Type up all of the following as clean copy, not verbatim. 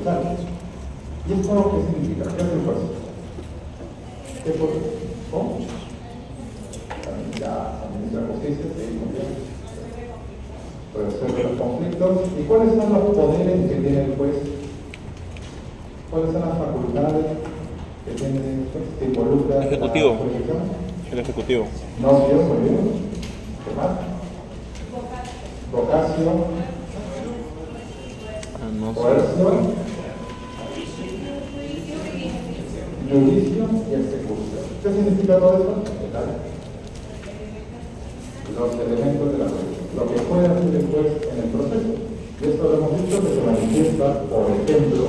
tributario. ¿Y esto qué significa? ¿Qué hace el juez? ¿Qué puede? ¿Cómo? Ya, administra justicia, sí, muy bien. Resuelve los conflictos. ¿Y cuáles son los poderes que tiene el juez? ¿Cuáles son las facultades que tiene el juez que involucra Ejecutivo. la jurisdicción? El ejecutivo. No, sí, muy bien. ¿Qué más? Vocación, No sé. coerción, juicio y ejecución. ¿Qué significa todo eso? Los elementos de la ley, lo que puede hacer el juez en el proceso. Y esto lo hemos visto que se manifiesta, por ejemplo,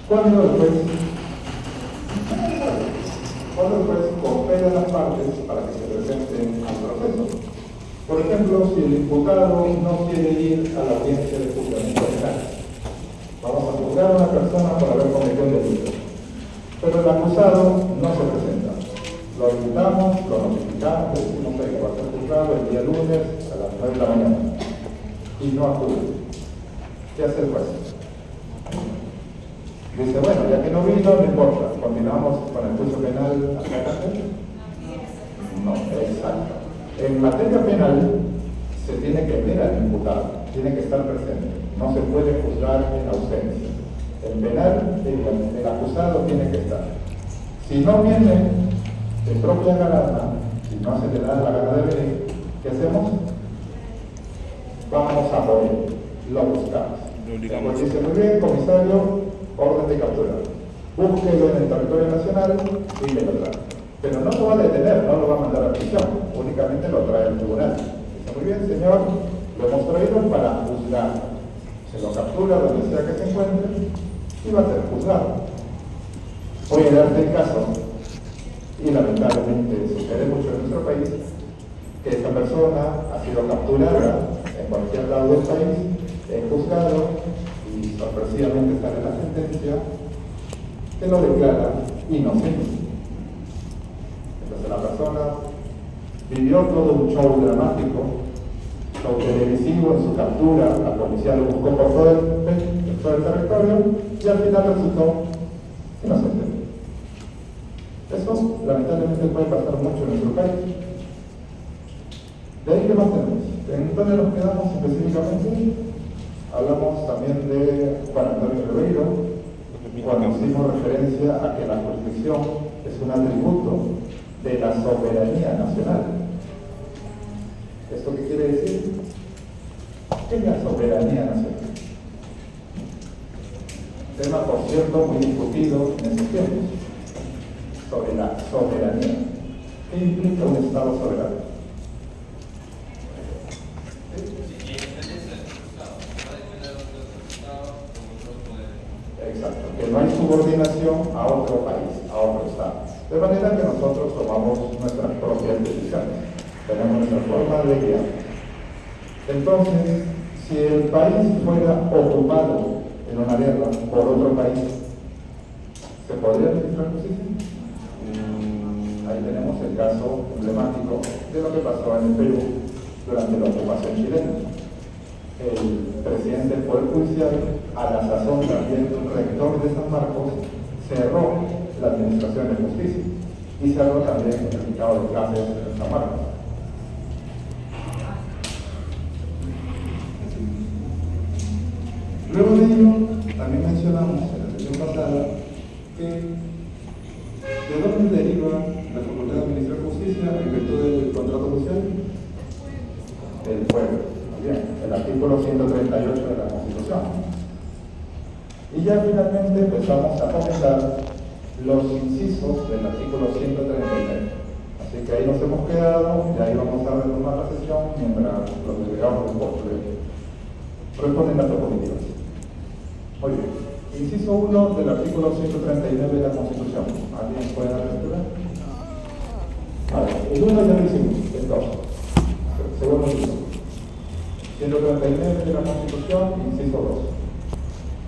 cuando el juez coopera a las partes para que se presenten al proceso. Por ejemplo, si el imputado no quiere ir a la audiencia de juzgamiento penal, vamos a juzgar a una persona por haber cometido un delito, pero el acusado no se presenta. Lo invitamos, lo notificamos, le decimos que va a ser juzgado el día lunes a las 9 de la mañana y no acude. ¿Qué hace el juez? Dice, bueno, ya que no vino, no importa, continuamos con el juicio penal hasta acá. No, exacto. En materia penal se tiene que ver al imputado, tiene que estar presente, no se puede juzgar en ausencia. En penal, el acusado tiene que estar. Si no viene de propia gana, si no se le da la gana de venir, ¿qué hacemos? Vamos a por él, lo buscamos. Después dice, muy bien, comisario, orden de captura. Búsquelo en el territorio nacional y me lo trae. Pero no lo va a detener, no lo va a mandar a prisión, únicamente lo trae al tribunal. Dice, muy bien, señor, lo hemos traído para juzgar. Se lo captura donde sea que se encuentre y va a ser juzgado. Voy a darte el caso, y lamentablemente sucede mucho en nuestro país, que esta persona ha sido capturada en cualquier lado del país, es juzgado y sorpresivamente sale la sentencia que lo declara inocente. Entonces la persona vivió todo un show dramático, show televisivo en su captura, la policía lo buscó por todo el territorio y al final resultó inocente. Eso lamentablemente puede pasar mucho en nuestro país. De ahí, ¿qué más tenemos? ¿En dónde nos quedamos específicamente? Hablamos también de Juan Antonio Ribeiro, cuando hicimos referencia a que la jurisdicción es un atributo de la soberanía nacional. ¿Esto qué quiere decir? ¿Qué es la soberanía nacional? Tema, por cierto, muy discutido en estos tiempos, sobre la soberanía. ¿Qué implica un Estado soberano? Exacto, que no hay subordinación a otro país, a otro Estado. De manera que nosotros tomamos nuestras propias decisiones, tenemos nuestra forma de guiar. Entonces, si el país fuera ocupado en una guerra por otro país, ¿se podría administrar justicia? Ahí tenemos el caso emblemático de lo que pasó en el Perú durante la ocupación chilena. El presidente del Poder Judicial, a la sazón también rector de San Marcos, cerró la administración de justicia y cerró también el certificado de clases en San Marcos. Luego de ello, también mencionamos en la sesión pasada que ¿de dónde deriva la facultad de administrar justicia en virtud del contrato social? Del pueblo. Bien, el artículo 138 de la Constitución. Y ya finalmente empezamos a comentar los incisos del artículo 139. Así que ahí nos hemos quedado, y ahí vamos a retomar la sesión mientras los delegados del postre responden las diapositivas. Muy bien. Inciso 1 del artículo 139 de la Constitución. ¿Alguien puede dar lectura? Vale, el 1 ya lo hicimos, el 2. Segundo inciso. 139 de la Constitución, inciso 2.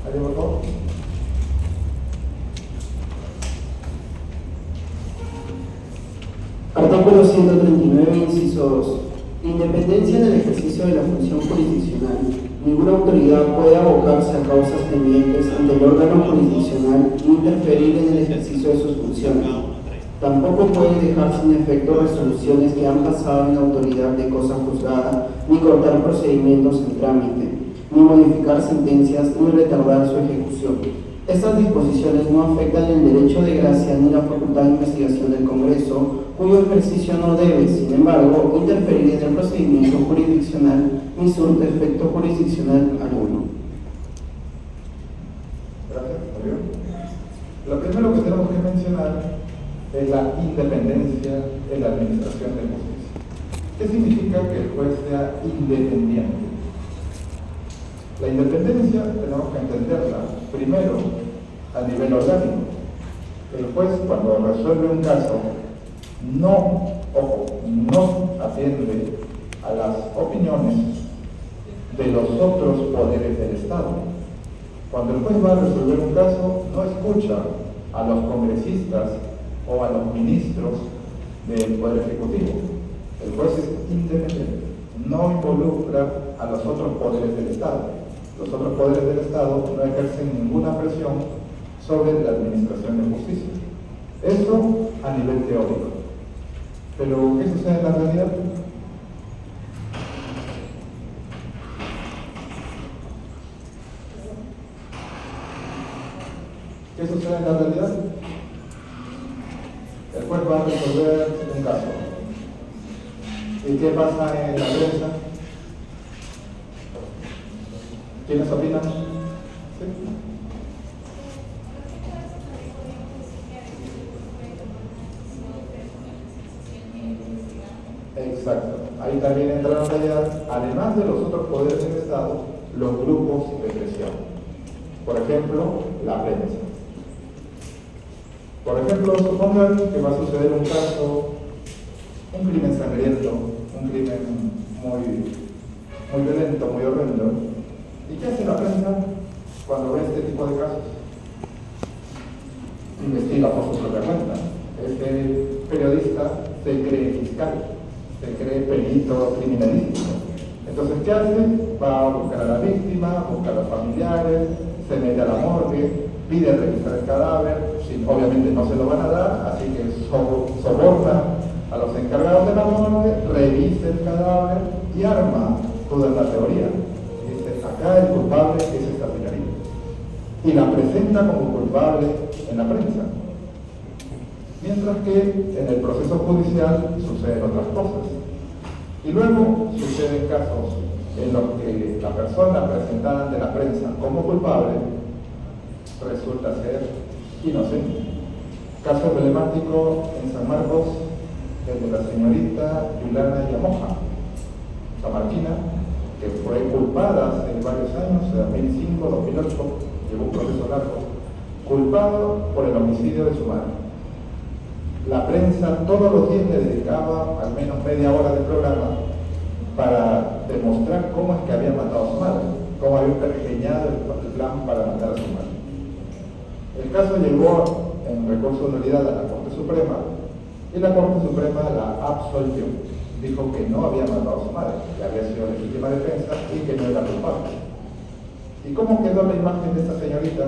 ¿Alguien votó? Artículo 139, inciso 2. Independencia en el ejercicio de la función jurisdiccional. Ninguna autoridad puede abocarse a causas pendientes ante el órgano jurisdiccional ni interferir en el ejercicio de sus funciones. Tampoco puede dejar sin efecto resoluciones que han pasado en la autoridad de cosa juzgada, ni cortar procedimientos en trámite, ni modificar sentencias, ni retardar su ejecución. Estas disposiciones no afectan el derecho de gracia ni la facultad de investigación del Congreso, cuyo ejercicio no debe, sin embargo, interferir en el procedimiento jurisdiccional ni surte efecto jurisdiccional alguno. Gracias, Javier. Lo primero que tenemos que mencionar es la independencia en la administración de justicia. ¿Qué significa que el juez sea independiente? La independencia tenemos que entenderla primero a nivel orgánico. El juez, cuando resuelve un caso, no atiende a las opiniones de los otros poderes del Estado. Cuando el juez va a resolver un caso, no escucha a los congresistas o a los ministros del Poder Ejecutivo. El juez es independiente, no involucra a los otros poderes del Estado. Los otros poderes del Estado no ejercen ninguna presión sobre la administración de justicia. Eso a nivel teórico. Pero, ¿qué sucede en la realidad? ¿Qué sucede en la realidad? El juez va a resolver un caso. ¿Y qué pasa en la prensa? ¿Quiénes opinan? ¿Sí? Exacto. Ahí también entra la realidad, además de los otros poderes del Estado, los grupos de presión. Por ejemplo, la prensa. Por ejemplo, supongan que va a suceder un caso, un crimen sangriento, un crimen muy violento, muy horrendo. ¿Y qué hace la prensa cuando ve este tipo de casos? Investiga por su propia cuenta. Este periodista se cree fiscal, se cree perito criminalístico. Entonces, ¿qué hace? Va a buscar a la víctima, busca a los familiares, se mete a la morgue, pide revisar el cadáver, obviamente no se lo van a dar, así que soborna a los encargados de la morgue, revisa el cadáver y arma toda la teoría. Dice, acá el culpable es esta señorita. Y la presenta como culpable en la prensa. Mientras que en el proceso judicial suceden otras cosas. Y luego suceden casos en los que la persona presentada ante la prensa como culpable resulta ser inocente. Caso emblemático en San Marcos, el de la señorita Yulana Yamoja, samarquina, que fue culpada hace varios años, 2005, 2008, llevó un proceso largo, culpado por el homicidio de su madre. La prensa todos los días le dedicaba al menos media hora de programa para demostrar cómo es que había matado a su madre, cómo había pergeñado el plan para matar a su madre. El caso llegó en recurso de nulidad a la Corte Suprema y la Corte Suprema la absolvió. Dijo que no había matado a su madre, que había sido legítima defensa y que no era culpable. ¿Y cómo quedó la imagen de esta señorita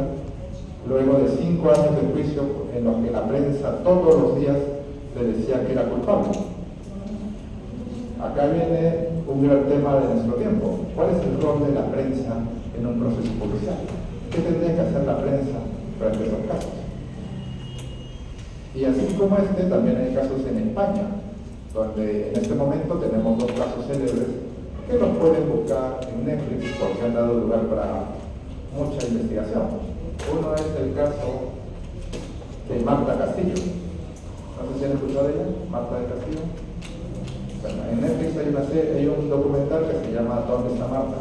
luego de 5 años de juicio en los que la prensa todos los días le decía que era culpable? Acá viene un gran tema de nuestro tiempo. ¿Cuál es el rol de la prensa en un proceso judicial? ¿Qué tendría que hacer la prensa frente a esos casos? Y así como este, también hay casos en España, donde en este momento tenemos 2 casos célebres que los pueden buscar en Netflix porque han dado lugar para mucha investigación. Uno es el caso de Marta Castillo. No sé si han escuchado de ella, Marta del Castillo. Bueno, en Netflix hay un documental que se llama ¿Dónde está Marta?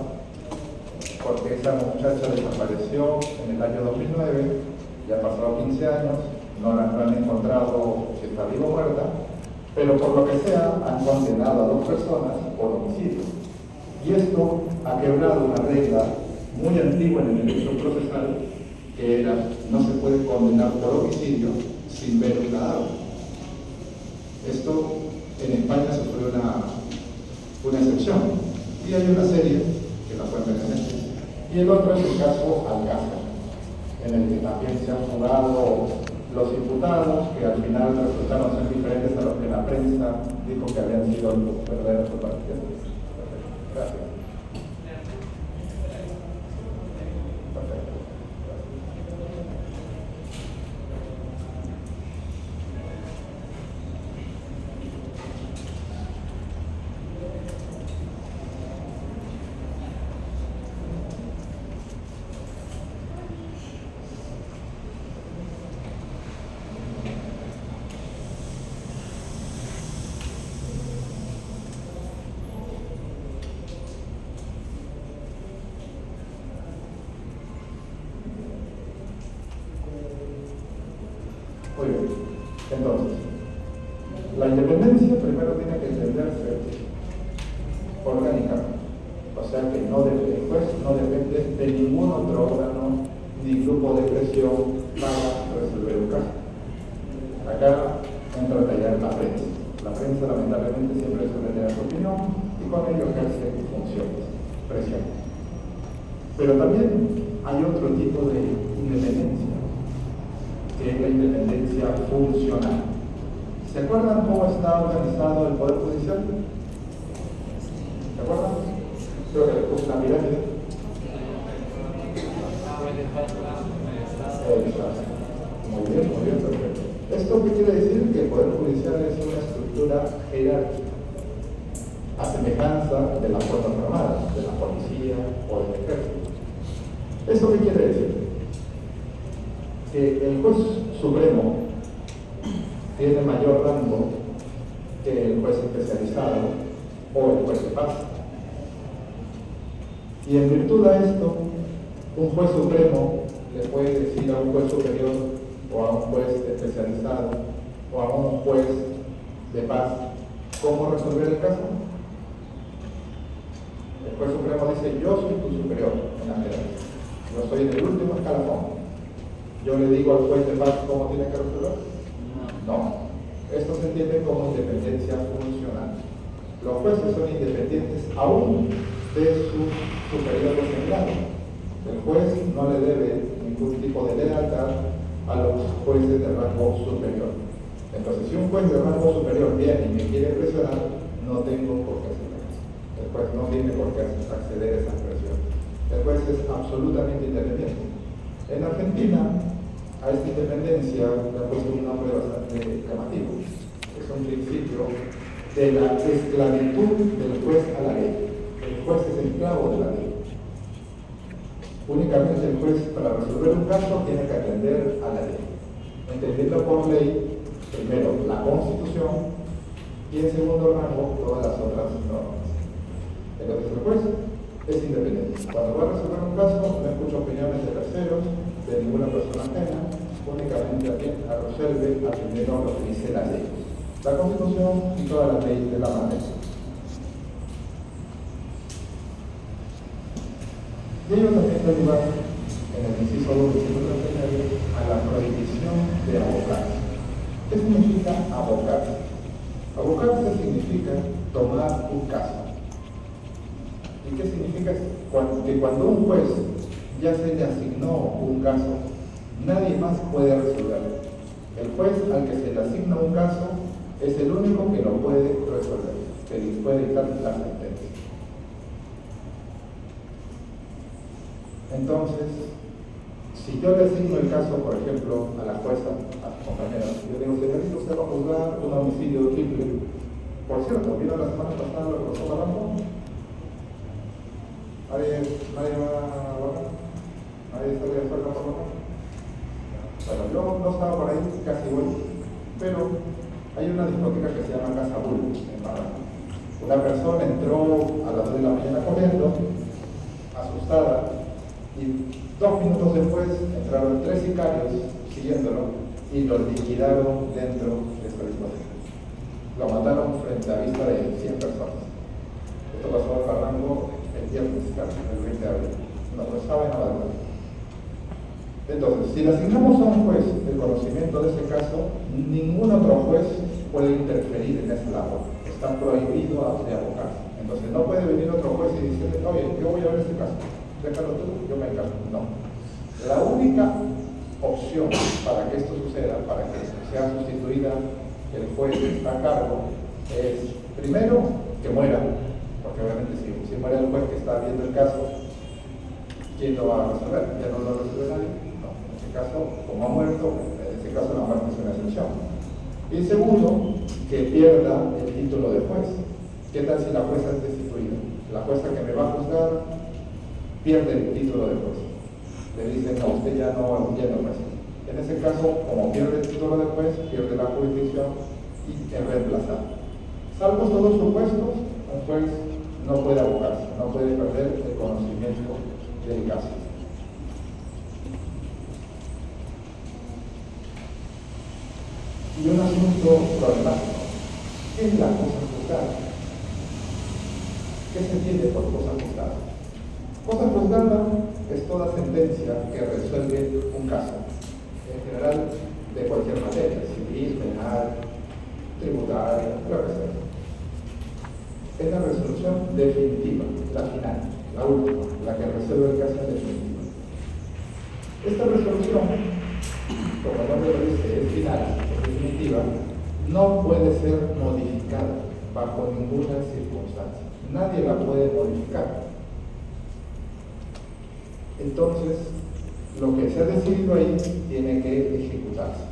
Porque esa muchacha desapareció en el año 2009, ya han pasado 15 años, no la han encontrado si está viva o muerta, pero por lo que sea han condenado a 2 personas por homicidio. Y esto ha quebrado una regla muy antigua en el derecho procesal, que era, no se puede condenar por homicidio sin ver un cadáver. Esto en España sufrió una excepción. Y hay una serie que la fuente de y el otro es el caso Alcázar, en el que también se han jugado los imputados, que al final resultaron ser diferentes a lo que la prensa dijo que habían sido los verdaderos culpables. Gracias. Muy bien. Entonces, la independencia primero tiene que entenderse orgánicamente. O sea que el juez no depende de ningún otro órgano ni grupo de presión para resolver un caso. Acá entra a tallar la prensa. La prensa lamentablemente siempre suele tener su opinión y con ello ejerce funciones, presión. Pero también hay otro tipo de independencia, que es la independencia funcional. ¿Se acuerdan cómo está organizado el Poder Judicial? ¿Se acuerdan? Creo que es una pirámide. Muy bien, perfecto. ¿Esto qué quiere decir? Que el Poder Judicial es una estructura jerárquica, a semejanza de las Fuerzas Armadas, de la policía o del ejército. ¿Esto qué quiere decir? Que el juez supremo tiene mayor rango que el juez especializado o el juez de paz. Y en virtud de esto, un juez supremo le puede decir a un juez superior o a un juez especializado o a un juez de paz cómo resolver el caso. El juez supremo dice: yo soy tu superior en la jerarquía, yo soy el último escalafón. ¿Yo le digo al juez de paz cómo tiene que resolver? No. Esto se entiende como independencia funcional. Los jueces son independientes aún de su superior designado. El juez no le debe ningún tipo de lealtad a los jueces de rango superior. Entonces, si un juez de rango superior viene y me quiere presionar, no tengo por qué hacer eso. El juez no tiene por qué acceder a esa presión. El juez es absolutamente independiente. En Argentina, a esta independencia le ha puesto un nombre bastante llamativo. Es un principio de la esclavitud del juez a la ley. El juez es esclavo de la ley. Únicamente el juez, para resolver un caso, tiene que atender a la ley. Entendiendo por ley, primero, la Constitución y en segundo rango, todas las otras normas. Entonces el juez es independiente. Cuando va a resolver un caso, no escucha opiniones de terceros, de ninguna persona ajena, únicamente resuelve atendiendo a lo que dice la ley, la Constitución y todas las leyes de la materia. Y ello también da lugar, en el inciso 2 del 139, a la prohibición de abocarse. ¿Qué significa abocarse? Abocarse significa tomar un caso. ¿Y qué significa? Que cuando un juez ya se le asignó un caso, nadie más puede resolverlo. El juez al que se le asigna un caso es el único que lo puede resolver, que puede dictar la sentencia. Entonces, si yo le asigno el caso, por ejemplo, a la jueza, a su compañera, yo digo: señorita, usted va a juzgar un homicidio triple. Por cierto, ¿vieron la semana pasada lo que pasó hablando? ¿Nadie va a votar? ¿Nadie está de acuerdo con votar? Bueno, yo no estaba por ahí, casi voy, pero hay una discoteca que se llama Casa Bull en Paraná. Una persona entró a las 2 de la mañana corriendo, asustada, y 2 minutos después entraron 3 sicarios siguiéndolo y lo liquidaron dentro de esta discoteca. Lo mataron frente a vista de 100 personas. Esto pasó en Barranco el viernes, el 20 de abril. No sabe nada de eso. Entonces, si le asignamos a un juez el conocimiento de ese caso, ningún otro juez puede interferir en esa labor. Está prohibido de abocarse. Entonces no puede venir otro juez y decirle, oye, yo voy a ver este caso, déjalo tú, yo me encargo. No. La única opción para que esto suceda, para que sea sustituida el juez que está a cargo, es primero que muera, porque obviamente si muere el juez que está viendo el caso, ¿quién lo va a resolver? Ya no lo resuelve nadie. No, en este caso, como ha muerto, en este caso la muerte es una excepción. Y segundo, que pierda el título de juez. ¿Qué tal si la jueza es destituida? La jueza que me va a juzgar pierde el título de juez. Le dicen, no, usted ya no es juez. En ese caso, como pierde el título de juez, pierde la jurisdicción y es reemplazado. Salvo todos supuestos, un juez no puede abocarse, no puede perder el conocimiento del caso. Y un asunto problemático. ¿Qué es la cosa juzgada? ¿Qué se entiende por cosa juzgada? Cosa juzgada es toda sentencia que resuelve un caso, en general de cualquier materia, civil, penal, tributaria, lo que sea. Es la resolución definitiva, la final, la última, la que resuelve el caso en definitiva. Esta resolución, como el nombre lo dice, es final, es definitiva, no puede ser modificada bajo ninguna circunstancia. Nadie la puede modificar. Entonces, lo que se ha decidido ahí tiene que ejecutarse.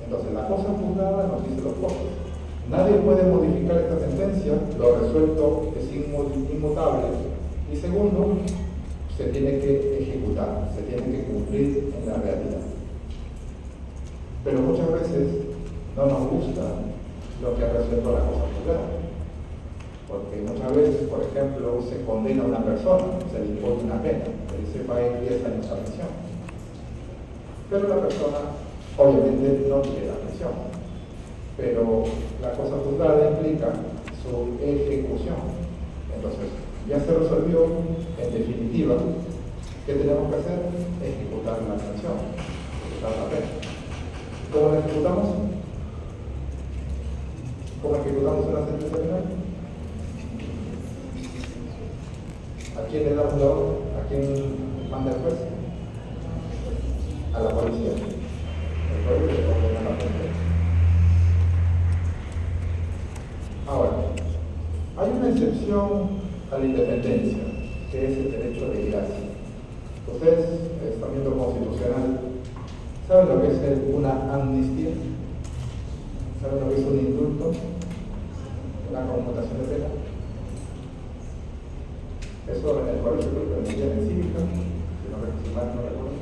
Entonces, la cosa juzgada nos dice los cosas. Nadie puede modificar esta sentencia, lo resuelto es inmutable. Y segundo, se tiene que ejecutar, se tiene que cumplir en la realidad. Pero muchas veces no nos gusta lo que ha resuelto la cosa juzgada. Porque muchas veces, por ejemplo, se condena a una persona, se le impone una pena, se dice va a ir 10 años a prisión. Pero la persona obviamente no quiere la prisión. Pero la cosa juzgada implica su ejecución. Entonces, ya se resolvió, en definitiva, ¿qué tenemos que hacer? Ejecutar la sanción, ejecutar la pena. ¿Cómo la ejecutamos? ¿Cómo ejecutamos una sentencia penal? ¿A quién le damos la orden? ¿A quién manda el juez? A la policía. El juez le ordena la pena. Ahora, hay una excepción a la independencia, que es el derecho de gracia. Ustedes, estamento constitucional, ¿saben lo que es una amnistía? ¿Saben lo que es un indulto? Una conmutación de pena. Eso en el colegio creo que lo enseñan en cívica, si mal no recuerdo.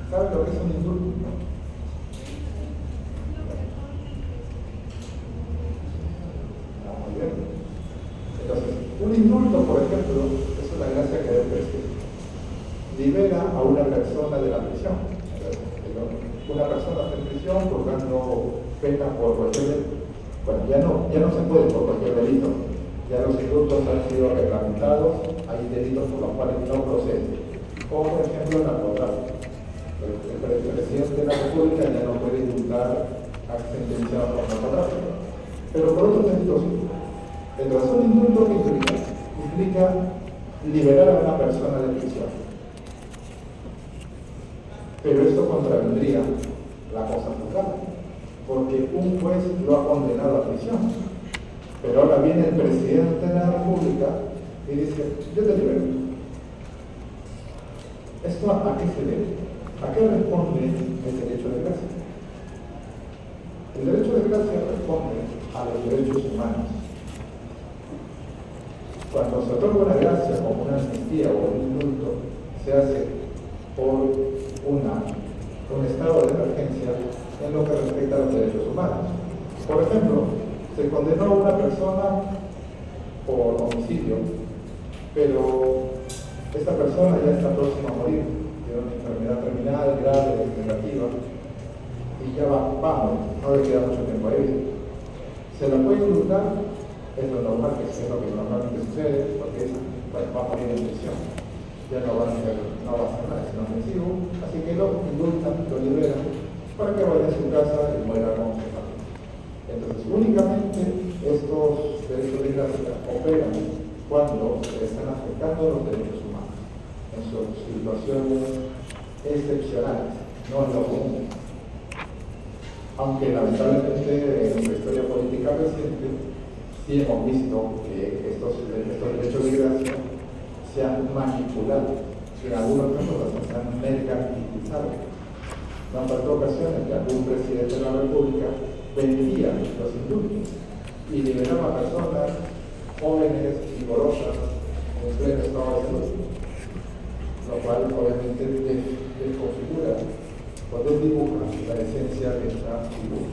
¿Saben lo que es un indulto? No, muy bien. Entonces, un indulto, por ejemplo, es una gracia que da el presidente. Libera a una persona de la prisión. Una persona está en prisión purgando pena por cualquier delito. Bueno, ya no se puede por cualquier delito. Ya los indultos han sido reglamentados, hay delitos por los cuales no procede. Como por ejemplo el narcotráfico. El presidente de la República ya no puede indultar a sentenciados por narcotráfico. Pero por otros delitos sí. Entonces, un indulto que implica liberar a una persona de prisión. Pero esto contravendría la cosa juzgada, porque un juez lo ha condenado a prisión. Pero ahora viene el presidente de la República y dice, yo te libero. ¿Esto a qué se debe? ¿A qué responde el derecho de gracia? El derecho de gracia responde a los derechos humanos. Cuando se otorga una gracia como una amnistía o un indulto, se hace por un estado de emergencia en lo que respecta a los derechos humanos. Por ejemplo, se condenó a una persona por homicidio, pero esta persona ya está próxima a morir, tiene una enfermedad terminal, grave, degenerativa, y ya vamos, no le queda mucho tiempo a vida. ¿Se la puede indultar? Es lo normal, que es lo que normalmente sucede, porque va a morir en prisión. Ya no va a ser nada, es inofensivo, así que lo indultan, lo liberan, para que vaya a su casa y muera con su familia. Entonces, únicamente estos derechos de gracia operan cuando se están afectando los derechos humanos en sus situaciones excepcionales, no en lo común. Aunque lamentablemente en nuestra historia política reciente sí hemos visto que estos derechos de gracia se han manipulado, en algunos casos se han mercantilizado. No faltó ocasiones que algún presidente de la República vendía los indultos y liberaba a personas jóvenes, vigorosas, en pleno estado de salud, lo cual obviamente desconfigura o desdibuja la esencia de esta figura.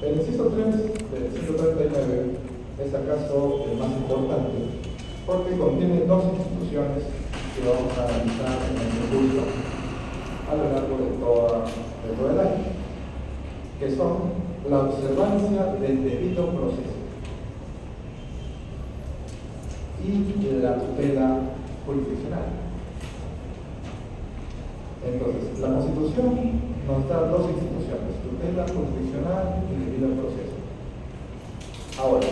El inciso 3 del 139 es acaso el más importante porque contiene dos instituciones que vamos a analizar en el curso a lo largo de todo el año, que son la observancia del debido proceso y la tutela jurisdiccional. Entonces, la Constitución nos da dos instituciones, tutela jurisdiccional y debido proceso. Ahora,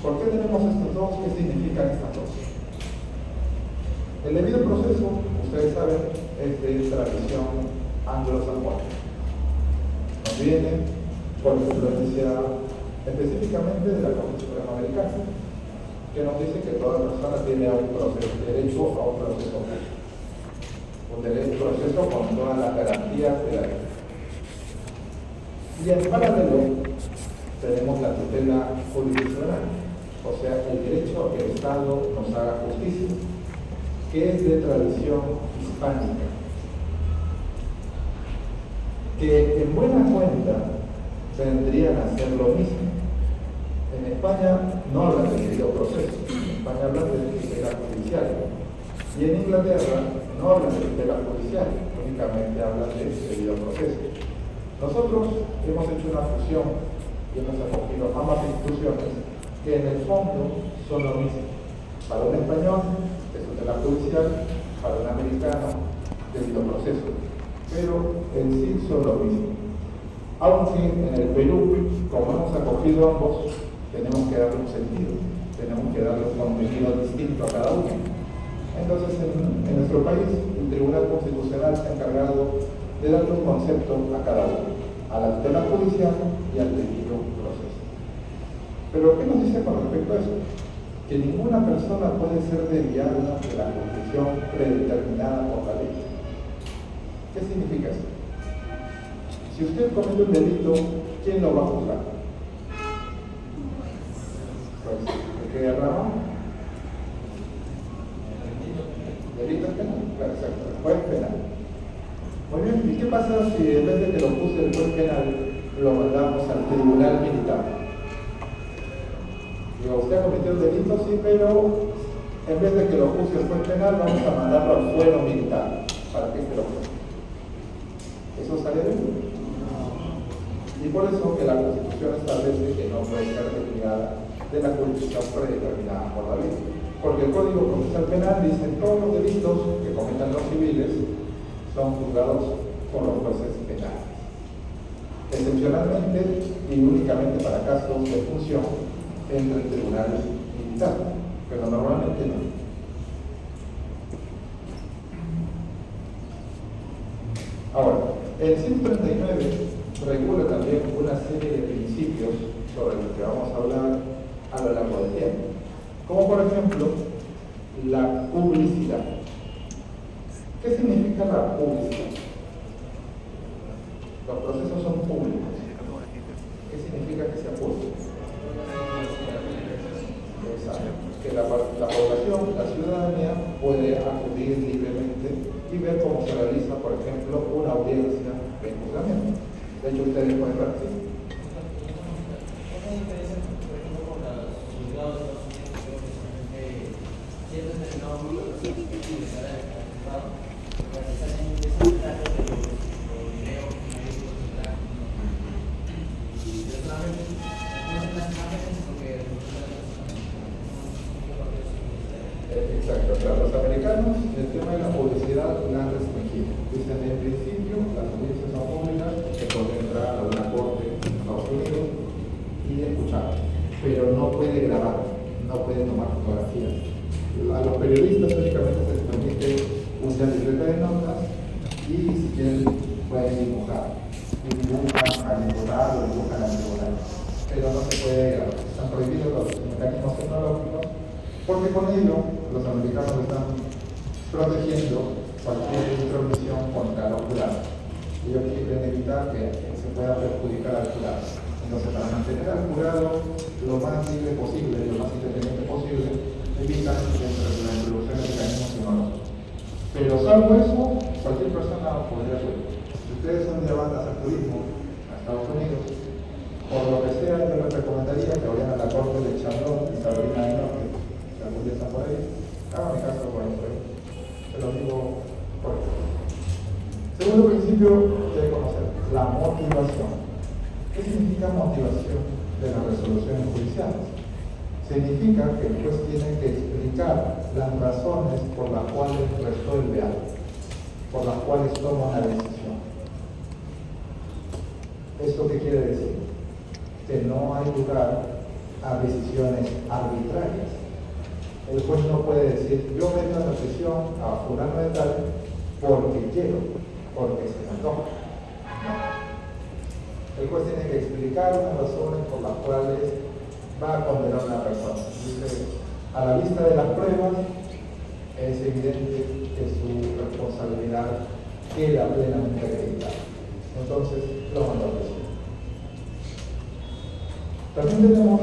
¿por qué tenemos estos dos? ¿Qué significan estas dos? El debido proceso, ustedes saben, es de tradición anglosajona. Nos viene por influencia específicamente de la Corte Suprema Americana, que nos dice que toda persona tiene un proceso, derecho a un proceso justo. Un proceso con todas las garantías de la ley. Y en paralelo tenemos la tutela jurisdiccional, o sea, el derecho a que el Estado nos haga justicia, que es de tradición hispánica, que en buena cuenta vendrían a ser lo mismo. En España no hablan de debido proceso, en España hablan de tutela judicial, y en Inglaterra no hablan de tutela judicial, únicamente hablan de debido proceso. Nosotros hemos hecho una fusión y hemos acogido ambas instituciones que en el fondo son lo mismo. Para un español es tutela judicial, para un americano debido proceso, pero en sí son lo mismo. Aunque en el Perú, como hemos acogido ambos, tenemos que darle un sentido, tenemos que darle un contenido distinto a cada uno. Entonces, en nuestro país, el Tribunal Constitucional se ha encargado de darle un concepto a cada uno, a la tutela judicial y al debido proceso. Pero, ¿qué nos dice con respecto a eso? Que ninguna persona puede ser desviada de la jurisdicción predeterminada por la ley. ¿Qué significa eso? Si usted comete un delito, ¿quién lo va a juzgar? Pues, ¿de qué rama? Delito penal, claro, exacto, el juez penal. Muy bien, ¿y qué pasa si en vez de que lo juzgue el juez penal, lo mandamos al tribunal militar? Digo, usted ha cometido un delito, sí, pero en vez de que lo juzgue el juez penal, vamos a mandarlo al fuero militar para que se lo juzgue. ¿Eso sale bien? Y por eso que la Constitución establece que no puede ser desligada de la jurisdicción predeterminada por la ley. Porque el Código Procesal Penal dice que todos los delitos que cometan los civiles son juzgados por los jueces penales. Excepcionalmente y únicamente para casos de función entre el tribunal militar, pero normalmente no. Ahora, el 139 regula también una serie de principios sobre los que vamos a hablar a lo largo del tiempo, como por ejemplo la publicidad. ¿Qué significa la publicidad? Los procesos son públicos. ¿Qué significa que sea público? Exacto. Que la población, la ciudadanía puede acudir libremente y ver cómo se realiza, por ejemplo, una audiencia de juzgamiento. De hecho, ustedes pueden ver así. Exacto, o sea, los americanos el tema de la publicidad la han restringido. Dicen en principio las audiencias son públicas que pueden entrar a la la corte en Estados Unidos y escuchar, pero no puede grabar, no puede tomar fotografías. A los periodistas únicamente se les permite usar libreta de notas y si quieren pueden dibujar. Y dibujan al embordar o dibujan al embordar. Pero no se puede grabar. Están prohibidos los mecanismos tecnológicos porque con ello los americanos están protegiendo cualquier intromisión contra los jurados. Ellos quieren evitar que se pueda perjudicar al jurado. Entonces, para mantener al jurado lo más libre posible, lo más independiente posible, evitan la introducción de mecanismos tecnológicos. Pero salvo eso, cualquier persona podría hacerlo. Si ustedes son de van a hacer turismo a Estados Unidos, por lo que sea, yo les recomendaría que vayan a la corte de Charlotte y Carolina del Norte, que algún día están por ahí, hagan mi caso por ahí. Se lo digo por eso. Segundo principio que hay que conocer, la motivación. ¿Qué significa motivación de las resoluciones judiciales? Significa que el juez tiene que explicar las razones por las cuales resuelve algo, por las cuales toma una decisión. ¿Esto qué quiere decir? Que no hay lugar a decisiones arbitrarias. El juez no puede decir, yo meto en la prisión a fulano de tal porque quiero, porque se me antoja. No. El juez tiene que explicar las razones por las cuales va a condenar a una persona. Dice, a la vista de las pruebas, es evidente que su responsabilidad queda plenamente acreditada. Entonces, lo manda a prisión. También tenemos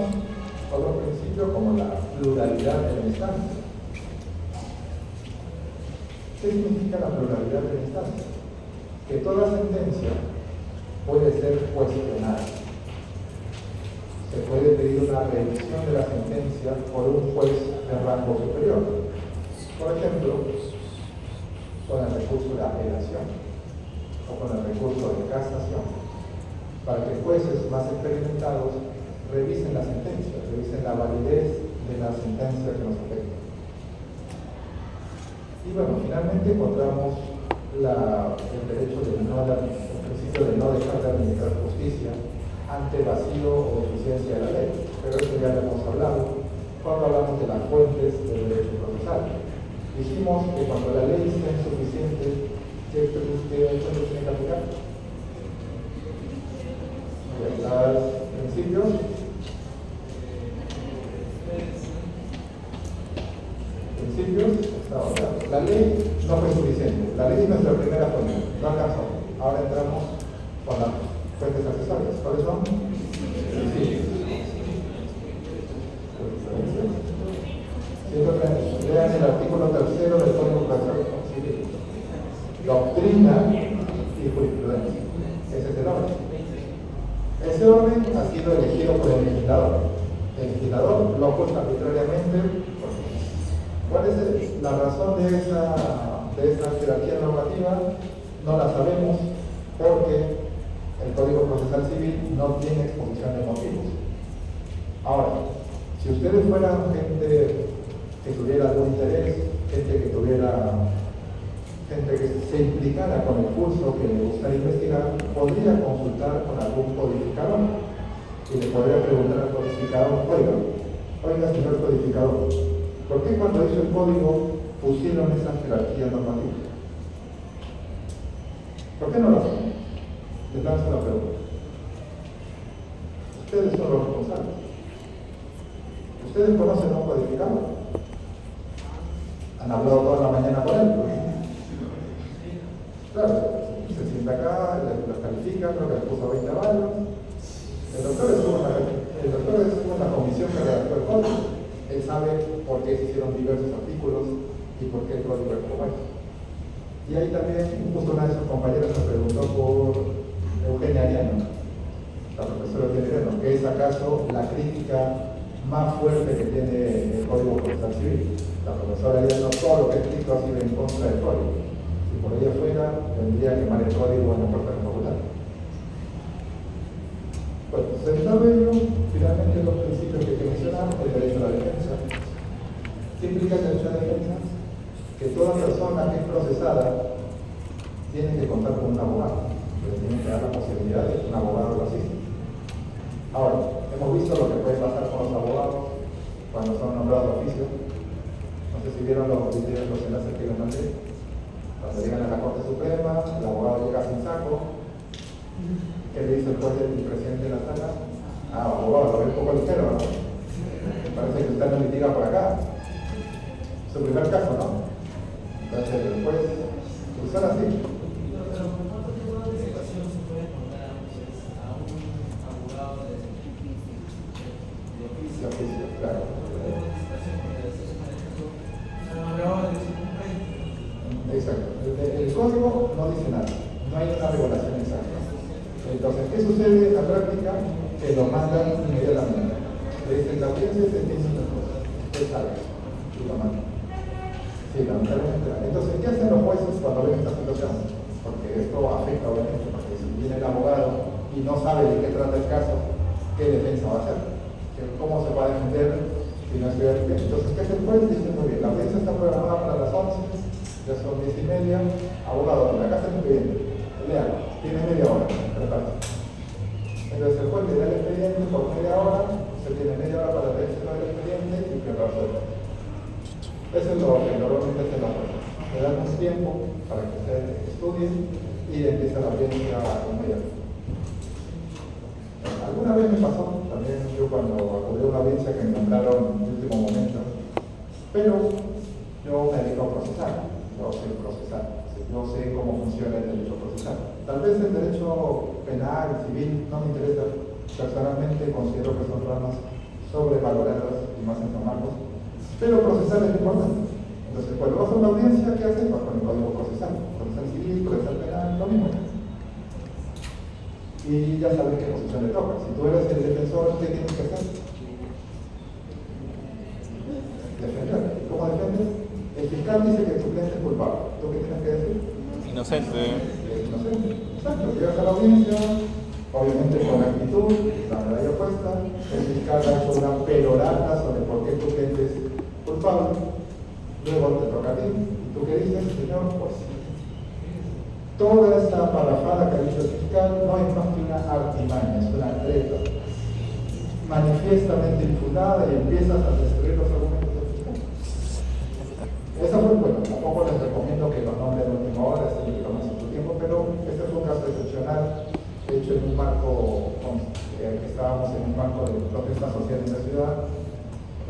otro principio como la pluralidad de la instancia. ¿Qué significa la pluralidad de la instancia? Que toda sentencia puede ser cuestionada. Se puede pedir una revisión de la sentencia por un juez de rango superior. Por ejemplo, con el recurso de apelación o con el recurso de casación, para que jueces más experimentados revisen la sentencia, revisen la validez de la sentencia que nos afecta. Y bueno, finalmente encontramos el derecho el principio de no dejar de administrar justicia ante vacío o deficiencia de la ley. Pero esto ya lo hemos hablado cuando hablamos de las fuentes del derecho procesal. Dijimos que cuando la ley sea insuficiente, ¿qué fuentes tiene que aplicar? Los principios. La ley no fue suficiente. La ley es nuestra primera fuente, no alcanzó. Ahora entramos con las fuentes accesorias. ¿Cuáles son? Principios. Lean el artículo 3 del Código Procesal Civil. Doctrina y jurisprudencia. Ese es el orden. Ese orden ha sido elegido por el legislador. El legislador lo ha puesto arbitrariamente. ¿Cuál es la razón de esa jerarquía normativa? No la sabemos porque el Código Procesal Civil no tiene exposición de motivos. Ahora, si ustedes fueran gente que tuviera algún interés, gente que se implicara con el curso que le gustaría investigar, podría consultar con algún codificador y le podría preguntar al codificador, oiga señor codificador, ¿por qué cuando hizo el código pusieron esa jerarquía normativa? ¿Por qué no lo hacen? Les lanzo la pregunta. Ustedes son los responsables. ¿Ustedes conocen a un codificador? ¿Han hablado toda la mañana con él? Claro, se sienta acá, los califica, creo que le puso 20 avalos. El doctor estuvo en la comisión que redactó el código. Él sabe por qué se hicieron diversos artículos y por qué el código es como es. Y ahí también, justo una de sus compañeras me preguntó por Eugenia Ariano, la profesora de Ariano, que es acaso la crítica más fuerte que tiene el Código Procesal Civil. La profesora Ariano, todo lo que ha escrito ha sido en contra del código. Si por ella fuera, tendría que quemar el código en la Corte Popular. Bueno, sentado ello, finalmente los principios que hay que mencionar, el derecho a la defensa. ¿Qué implica el derecho a la defensa? Que toda persona que es procesada tiene que contar con un abogado. le tienen que dar la posibilidad de que un abogado lo asista. Ahora, hemos visto lo que puede pasar con los abogados cuando son nombrados de oficio. No sé si vieron los videos, los enlaces que les mandé. Cuando llegan a la Corte Suprema, el abogado llega sin saco. ¿Qué le dice el juez del presidente de la sala? Ah, abogado, lo ve un poco ligero, ¿no? Parece que usted no litiga por acá. Es su primer caso, ¿no? Entonces, el juez, usar así. De oficio, claro. Exacto. El código no dice nada. No hay una regulación exacta. Entonces, ¿qué sucede en la práctica? Que lo mandan inmediatamente. Le dicen la audiencia se empieza una cosa. Usted sabe y lo mandan. Sí, lamentablemente. Entonces, ¿qué hacen los jueces cuando ven esta situación? Porque esto afecta obviamente, porque si viene el abogado y no sabe de qué trata el caso, ¿qué defensa va a hacer? ¿Cómo se va a defender si no estudia el bien? Entonces, ¿qué hace el juez? Dice, muy bien, la audiencia está programada para las 11, ya son 10:30, abogado, la casa es expediente, lea, tiene media hora, prepárate. Entonces el juez le da el expediente por media hora, se tiene media hora para leerse el expediente y prepararse el caso. Eso es lo que normalmente hace la jueza. Le dan un tiempo para que se estudie y empieza la audiencia inmediata. Alguna vez me pasó, también yo cuando acudí a una audiencia que me nombraron en el último momento, pero yo me dedico a procesar, yo sé procesar, yo sé cómo funciona el derecho procesal. Tal vez el derecho penal, civil, no me interesa, personalmente considero que son ramas sobrevaloradas y más en Marcos, pero procesar es importante. Entonces, cuando vas a una audiencia, ¿qué haces? Pues con el código procesal civil, procesal penal, lo mismo. Y ya sabes qué posición le toca. Si tú eres el defensor, ¿qué tienes que hacer? Defender. ¿Cómo defendes? El fiscal dice que tu cliente es culpable. ¿Tú qué tienes que decir? Inocente. Es inocente. Exacto. Llegas a la audiencia, obviamente con actitud, la medalla puesta. El fiscal ha hecho una perorata sobre por qué tu cliente es culpable. Luego te toca a ti. ¿Y tú qué dices, señor? Pues toda esta parrafada que ha dicho el fiscal no es más que una artimaña, es una treta manifiestamente infundada y empiezas a destruir los argumentos del fiscal. Esa fue, bueno, tampoco les recomiendo que lo nombren en última hora, es el que toma su tiempo, pero este fue un caso excepcional, hecho en un marco, que estábamos en un marco de protesta social en la ciudad,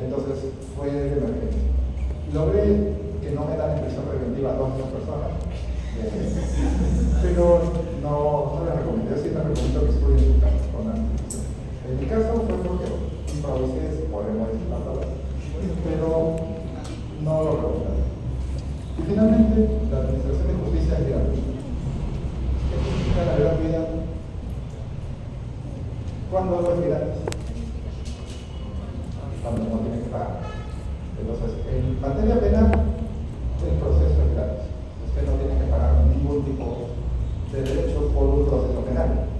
entonces fue de emergencia. Logré que no me dan en prisión preventiva a 2 personas. Pero no les recomiendo, yo sí les recomiendo que estudien su caso con anticipación. En mi caso fue porque improvisé, si podemos decir la palabra, pero no lo recomiendo. Y finalmente, la administración de justicia es gratuita. ¿Qué significa la gratuidad? ¿Cuándo algo es gratis? Cuando no tiene que pagar. Entonces, en materia penal, el proceso es gratis. Usted no tiene que pagar ningún tipo de derecho por un proceso penal.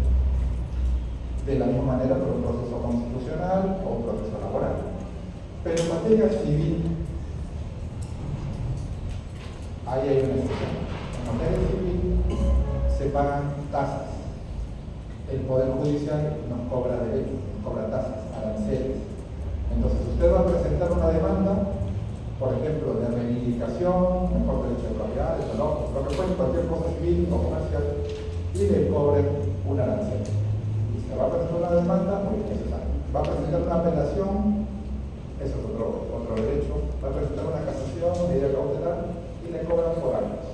De la misma manera por un proceso constitucional o un proceso laboral. Pero en materia civil, ahí hay una excepción. En materia civil se pagan tasas. El Poder Judicial nos cobra derechos, nos cobra tasas, aranceles. Entonces usted va a presentar una demanda, por ejemplo, de reivindicación, mejor derecho de propiedad, de lo que fuese, cualquier cosa civil o comercial, y le cobren un arancel. Y se va a presentar una demanda, muy necesaria. Va a presentar una apelación, eso es otro derecho, va a presentar una casación, medida cautelar, y le cobran por años.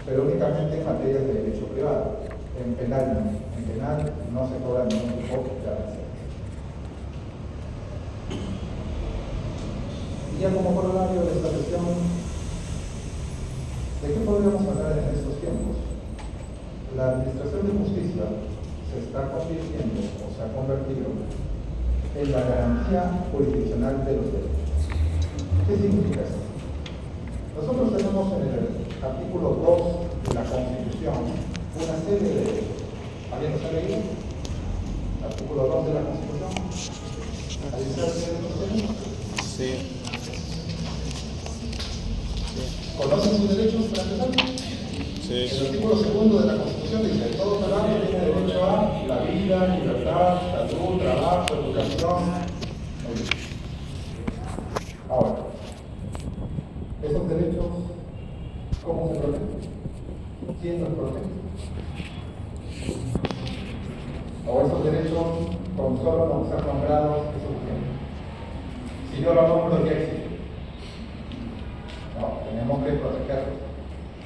Pero únicamente en materias de derecho privado. En penal no. En penal no se cobra ningún tipo de arancel. Y ya como corolario de esta sesión, ¿de qué podríamos hablar en estos tiempos? La administración de justicia se está convirtiendo o se ha convertido en la garantía jurisdiccional de los derechos. ¿Qué significa esto? Nosotros tenemos en el artículo 2 de la Constitución una serie de derechos. ¿Alguien los ha leído? Artículo 2 de la Constitución. ¿Alguien sabe qué derechos tenemos? Sí. ¿Conocen sus derechos para empezar? Sí. El artículo 2 de la Constitución Constitución dice, todo ciudadano tiene derecho a la vida, libertad, salud, trabajo, educación. Ahora, esos derechos, ¿cómo se protegen? ¿Quién los protege? O esos derechos con solo no ser nombrados es suficiente. Si yo lo nombro ya existe. No, tenemos que protegerlos.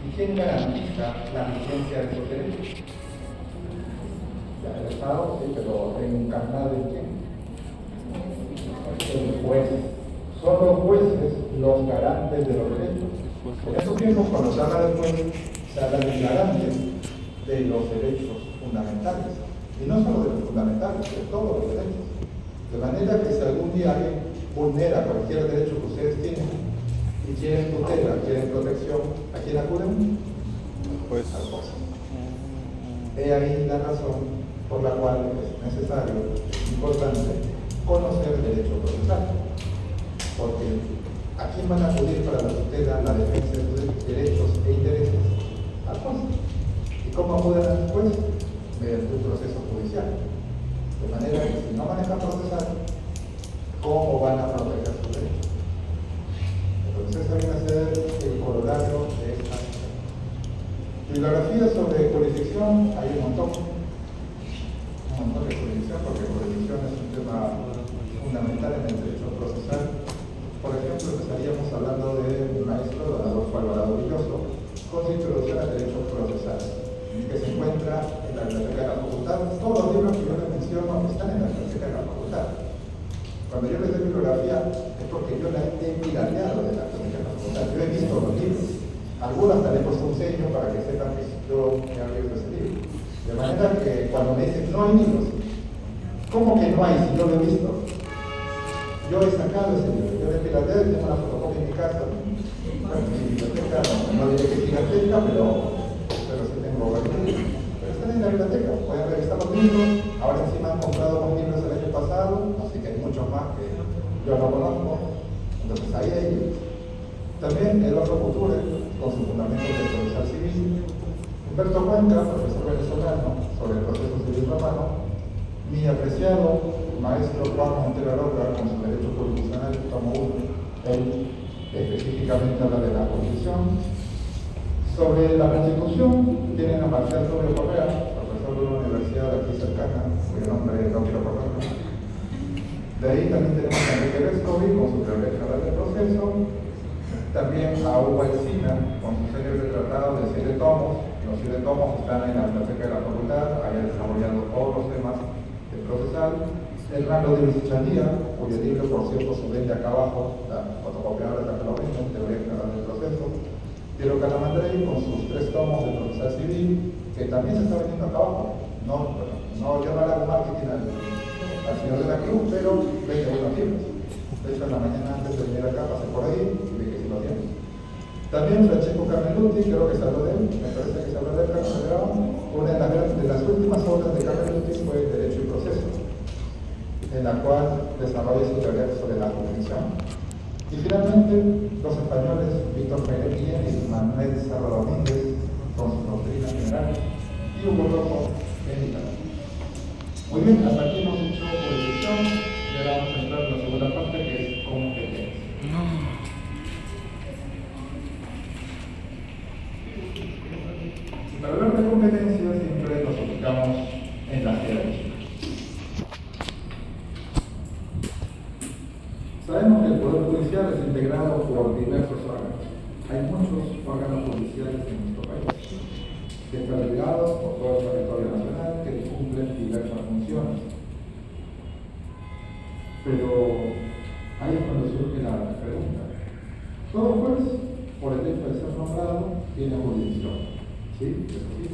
¿Y quién garantiza la vigencia de esos derechos? Ya, el Estado, sí, pero encarnado en quién? El juez. Son los jueces los garantes de los derechos. En estos tiempos, cuando se habla de juez, se habla de garante de los derechos fundamentales. Y no solo de los fundamentales, de todos los derechos. De manera que si algún día alguien vulnera cualquier derecho que ustedes tienen y quieren tutela, quieren protección, ¿a quién acuden? Pues al juez. He ahí la razón por la cual es necesario, es importante, conocer el derecho procesal. Porque ¿a quién van a acudir para la tutela, la defensa de sus derechos e intereses? Al juez. ¿Y cómo acuden al juez? Mediante un proceso judicial. De manera que si no manejan procesal, ¿cómo van a proteger sus derechos? Entonces ese viene a ser el corolario de esta. Bibliografía sobre jurisdicción, hay un montón de jurisdicción, porque jurisdicción es un tema fundamental en el derecho procesal. Por ejemplo, estaríamos hablando del maestro don Adolfo Alvarado Villoso, con su introducción al derecho procesal, que se encuentra en la biblioteca de la facultad. Todos los libros que yo les menciono están en la biblioteca de la facultad. Cuando yo les doy bibliografía es porque yo la he pirateado de la biblioteca de la facultad. Yo he visto los libros. Algunos hasta le he puesto un sello para que sepan que yo he abierto ese libro. De manera que cuando me dicen no hay libros, ¿cómo que no hay si yo lo he visto? Yo he sacado ese libro, yo le he pirateado y tengo una fotocopia en mi casa. Bueno, mi biblioteca no diré que es gigantesca, pero sí tengo varios libros. Pero están en la biblioteca, pueden revisar los libros. Ahora encima han comprado más libros el año pasado, así que hay muchos más que yo no conozco. Entonces ahí hay libros. También Eduardo Couture, con su fundamento de procesal civil. Humberto Cuenca, profesor venezolano, sobre el proceso civil romano. Mi apreciado maestro Juan Montero Aroca, con su derecho jurisdiccional, tomo 1, él específicamente habla de la Constitución. Sobre la Constitución, tienen a Marcial Rubio Correa, profesor de una universidad aquí cercana, cuyo nombre no quiero acordarme. De ahí también tenemos a Enrique Vescovi, con su teoría general del proceso. También a Hugo Encina, con su serie de tratados de 7 tomos. Los 7 tomos están en la biblioteca de la facultad, ahí han desarrollado todos los temas del procesal. Hernando de Vichanía, cuyo libro, por cierto, se vende acá abajo, la fotocopiadora de la teoría general del proceso. Piero Calamandrei, con sus 3 tomos de procesal civil, que también se está vendiendo acá abajo. Yo no le hago marketing al señor de la Cruz, pero vende buenos libros. De hecho, en la mañana antes de venir acá pasé por ahí y vi que sí lo tiene. También Francesco Carmeluti, creo que se habló de él, me parece que se habló de él, una de las últimas obras de Carmeluti fue Derecho y Proceso, en la cual desarrolla su teoría sobre la jurisdicción. Y finalmente, los españoles Víctor Pérez y Manuel Serra Domínguez, con sus doctrinas generales, y Hugo Rojo en Italia. Muy bien, hasta aquí hemos hecho jurisdicción y ahora vamos a entrar en la segunda parte, que es competencia. Para hablar de competencia siempre nos ubicamos en la jerarquía. Sabemos que el Poder Judicial es integrado por diversos órganos. Hay muchos órganos judiciales en nuestro país que están delegados por todo el territorio nacional que cumplen diversas funciones. Pero ahí es cuando surge la pregunta. Todo juez, por el hecho de ser nombrado, tiene jurisdicción. ¿Sí?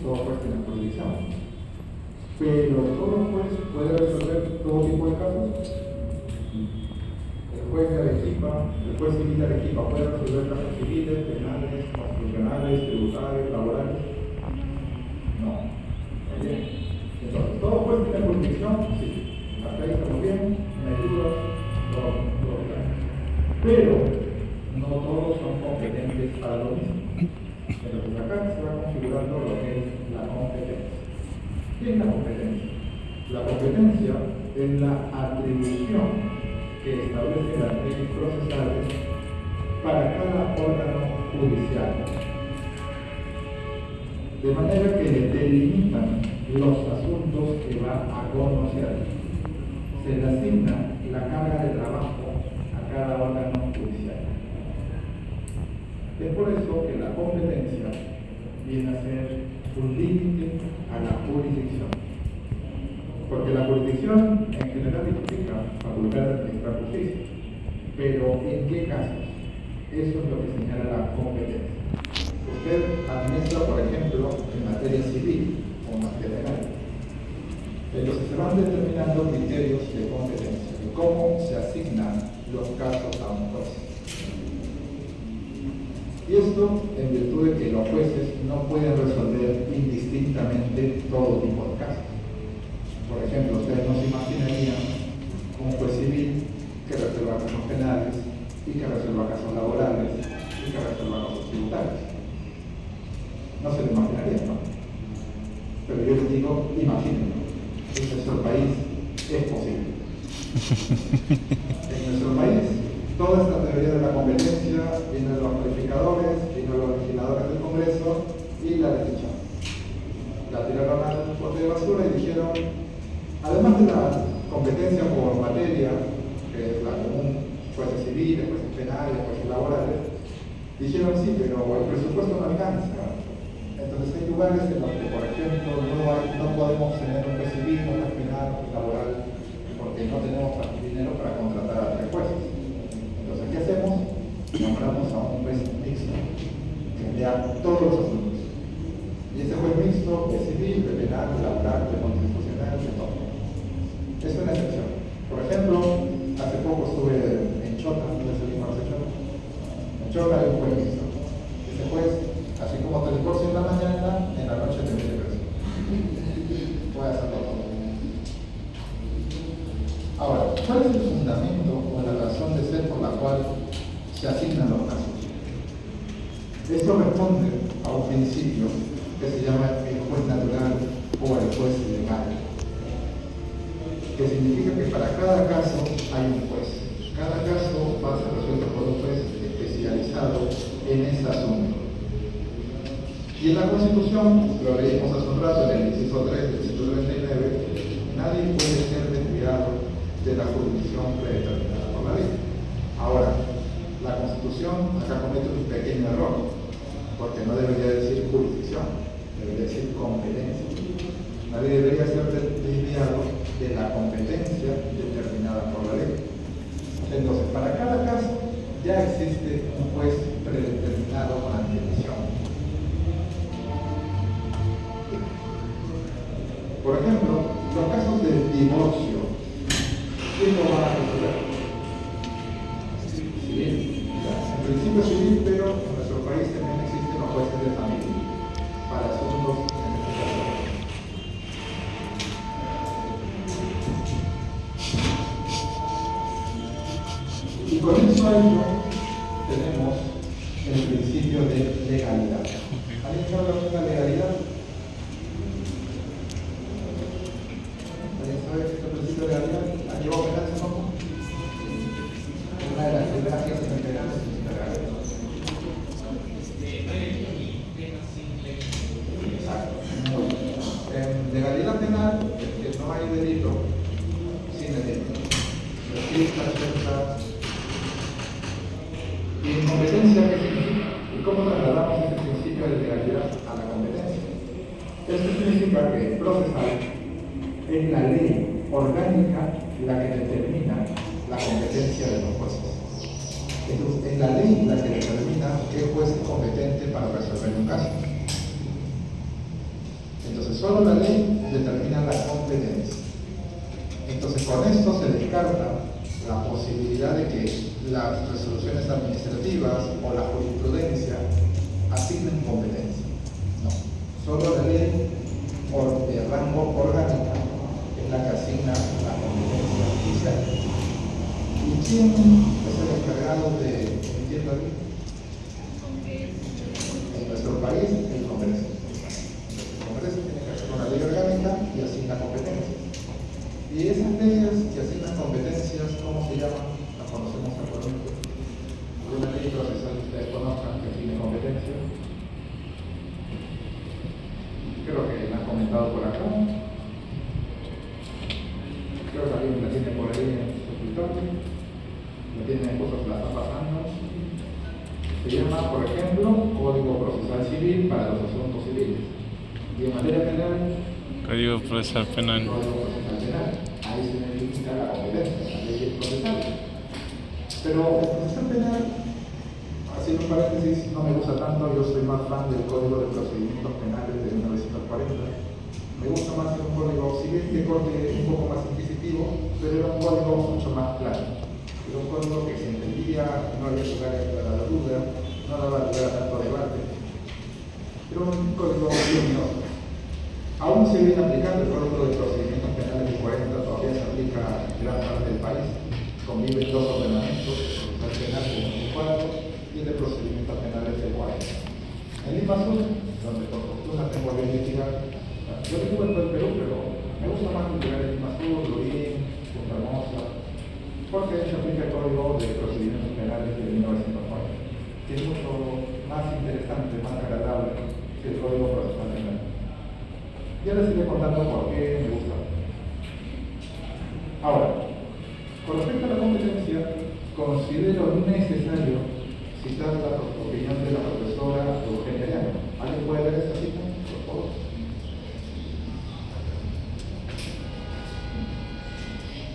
Todo juez tiene jurisdicción. Pero todo juez puede resolver todo tipo de casos. El juez civil de Arequipa puede resolver casos civiles, penales, constitucionales, tributarios, laborales. No. Muy bien. Entonces, ¿todo juez tiene jurisdicción? Sí. Hasta ahí estamos bien, no hay dudas, todo claro. Pero no todos son competentes para lo mismo. Entonces acá se va configurando lo que es la competencia. ¿Qué es la competencia? La competencia es la atribución que establece las leyes procesales para cada órgano judicial, de manera que delimitan los asuntos que va a conocer. Se le asigna la carga de trabajo a cada órgano judicial. Es por eso que la competencia viene a ser un límite a la jurisdicción. Porque la jurisdicción en general implica facultad de administrar justicia. Pero ¿en qué casos? Eso es lo que señala la competencia. Usted administra, por ejemplo, en materia civil o en materia penal. Entonces se van determinando criterios de competencia y cómo se asignan los casos a un juez. Y esto en virtud de que los jueces no pueden resolver indistintamente todo tipo de casos. Por ejemplo, ustedes no se imaginarían un juez civil que resuelva casos penales y que resuelva casos laborales y que resuelva casos tributarios. No se lo imaginarían, ¿no? Pero yo les digo, imagínenlo. En nuestro país es posible. En nuestro país, toda esta teoría de la competencia viene de los calificadores, viene de los legisladores del Congreso y la decisión. La tiraron al bote de basura y dijeron, además de la competencia por materia, que es la común, jueces civiles, jueces penales, jueces laborales, dijeron sí, pero el presupuesto no alcanza. Entonces hay lugares en los que, por ejemplo, no podemos tener un juez civil, un juez penal, un juez laboral, porque no tenemos dinero para contratar a 3 jueces. Entonces, ¿qué hacemos? Nombramos a un juez mixto, que vea todos los asuntos. Y ese juez mixto es civil, de penal, de laboral, de constitucional, de todo. Es una excepción. Por ejemplo, hace poco estuve en Chota, ¿no les salimos de Chota? En Chota hay un juez mixto. Ese juez, así como te divorcia en la mañana, en la noche te mete preso. Puede hacerlo todo. Ahora, ¿cuál es el fundamento o la razón de ser por la cual se asignan los casos? Esto responde a un principio que se llama el juez natural o el juez legal, que significa que para cada caso hay un juez. Cada caso va a ser resuelto por un juez especializado en ese asunto. Y en la Constitución, lo leímos hace un rato en el inciso 3 del 139, nadie puede ser desviado de la jurisdicción predeterminada por la ley. Ahora, la Constitución acá comete un pequeño error, porque no debería decir jurisdicción, debería decir competencia. Nadie debería ser desviado de la competencia determinada por la ley. Entonces, para cada caso ya existe un juez predeterminado con antelación. Por ejemplo, los casos de divorcio, ¿quién lo va a resolver? Civil. En principio civil, pero en nuestro país también existen los jueces de familia para asuntos en este caso. Y con eso tenemos el principio de legalidad. ¿Alguien sabe lo que es la legalidad? ¿Alguien sabe qué es el principio de legalidad? ¿Ha llevado penal ese poco? Una de las primeras clases en penal es el principio de legalidad. Exacto. En legalidad penal es que no hay delito sin delito. Exista, cierta. ¿Y en competencia qué significa? ¿Y cómo trasladamos ese principio de legalidad a la competencia? Esto significa que el procesal es la ley orgánica la que determina la competencia de los jueces. Es la ley la que determina qué juez es competente para resolver un caso. Entonces, solo la ley determina la competencia. Entonces, con esto se descarta la posibilidad de que las resoluciones administrativas o la jurisprudencia asignen competencia. No, solo la ley de rango orgánica es la que asigna la competencia judicial. ¿Y quién es el encargado de emitir la ley? En nuestro país, el Congreso. El Congreso tiene que hacer una ley orgánica y Se llama, por ejemplo, Código Procesal Civil para los asuntos civiles. Y en materia penal, Código Procesal Penal. Código Procesal Penal. Ahí se necesita la competencia, la ley procesal. Pero el procesal penal, haciendo un paréntesis, no me gusta tanto. Yo soy más fan del Código de Procedimientos Penales de 1940. Me gusta más un código civil de corte un poco más inquisitivo, pero era un código mucho más claro. Era un código que se entendía, no había lugar a la duda, no daba lugar a tanto debate. Era un código luminoso. Aún se viene aplicando el Código de Procedimientos Penales del 40, todavía se aplica en gran parte del país. Conviven dos ordenamientos, el procesal penal del 4 y el de procedimientos penales del 40. En Lima Sur, donde por fortuna tengo la identidad, yo vivo en todo el Perú, pero me gusta más llegar a Lima Sur, Lurín, Punta Hermosa, porque se aplica el Código de Procedimientos Penales de 1940, que es mucho más interesante, más agradable que el Código Procesal Penal. Y ahora les iré contando por qué me gusta. Ahora, con respecto a la competencia, considero necesario citar la opinión de la profesora Eugenia Llano. ¿Alguien puede leer esta cita, por favor?